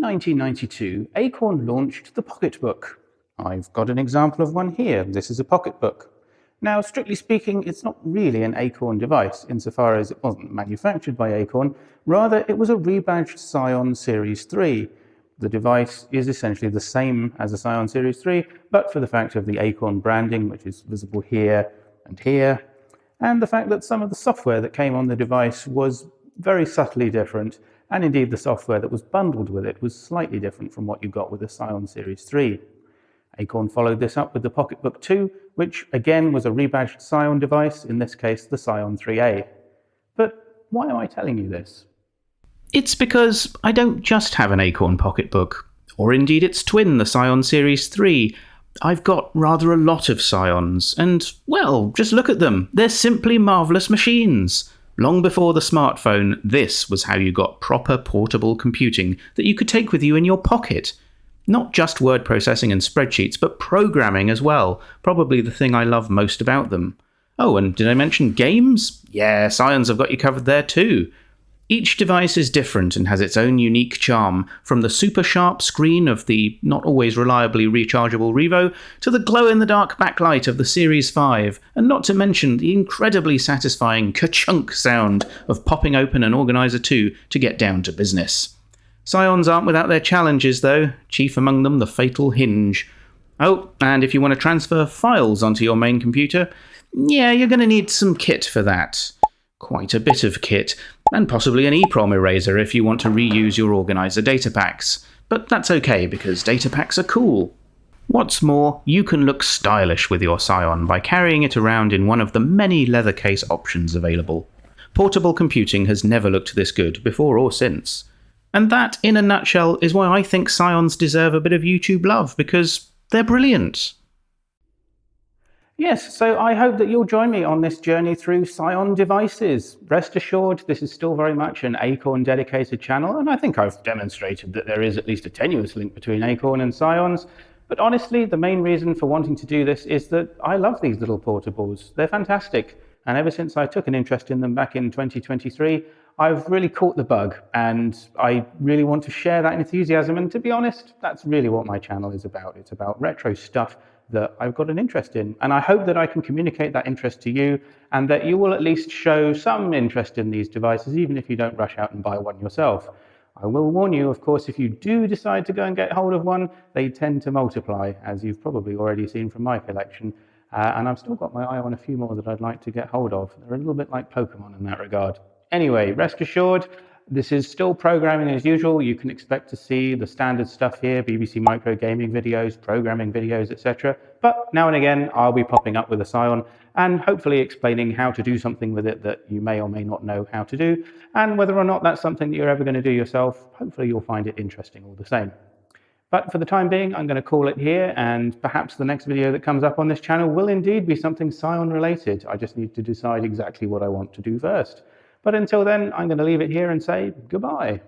In 1992, Acorn launched the pocketbook. I've got an example of one here. This is a pocketbook. Now, strictly speaking, it's not really an Acorn device, insofar as it wasn't manufactured by Acorn. Rather, it was a rebadged Psion Series 3. The device is essentially the same as the Psion Series 3, but for the fact of the Acorn branding, which is visible here, and the fact that some of the software that came on the device was very subtly different, and indeed the software that was bundled with it was slightly different from what you got with the Psion Series 3. Acorn followed this up with the Pocketbook 2, which again was a rebadged Psion device, in this case the Psion 3A. But why am I telling you this? It's because I don't just have an Acorn Pocketbook, or indeed its twin, the Psion Series 3. I've got rather a lot of Psions, and, well, just look at them. They're simply marvellous machines. Long before the smartphone, this was how you got proper portable computing that you could take with you in your pocket. Not just word processing and spreadsheets, but programming as well, probably the thing I love most about them. Oh, and did I mention games? Yeah, Psions have got you covered there too. Each device is different and has its own unique charm, from the super sharp screen of the not always reliably rechargeable Revo to the glow-in-the-dark backlight of the Series 5, and not to mention the incredibly satisfying ka-chunk sound of popping open an Organizer 2 to get down to business. Psions aren't without their challenges though, chief among them the fatal hinge. Oh, and if you want to transfer files onto your main computer, yeah, you're going to need some kit for that. Quite a bit of kit, and possibly an EEPROM eraser if you want to reuse your Organizer data packs. But that's okay, because data packs are cool. What's more, you can look stylish with your Psion by carrying it around in one of the many leather case options available. Portable computing has never looked this good, before or since. And that, in a nutshell, is why I think Psions deserve a bit of YouTube love, because they're brilliant. Yes, so I hope that you'll join me on this journey through Psion devices. Rest assured, this is still very much an Acorn dedicated channel, and I think I've demonstrated that there is at least a tenuous link between Acorn and Psions. But honestly, the main reason for wanting to do this is that I love these little portables. They're fantastic, and ever since I took an interest in them back in 2023, I've really caught the bug, and I really want to share that enthusiasm. And to be honest, that's really what my channel is about. It's about retro stuff that I've got an interest in. And I hope that I can communicate that interest to you, and that you will at least show some interest in these devices, even if you don't rush out and buy one yourself. I will warn you, of course, if you do decide to go and get hold of one, they tend to multiply, as you've probably already seen from my collection. And I've still got my eye on a few more that I'd like to get hold of. They're a little bit like Pokemon in that regard. Anyway, rest assured, this is still programming as usual. You can expect to see the standard stuff here, BBC Micro gaming videos, programming videos, etc. But now and again, I'll be popping up with a Psion and hopefully explaining how to do something with it that you may or may not know how to do. And whether or not that's something that you're ever going to do yourself, hopefully you'll find it interesting all the same. But for the time being, I'm going to call it here, and perhaps the next video that comes up on this channel will indeed be something Psion related. I just need to decide exactly what I want to do first. But until then, I'm going to leave it here and say goodbye.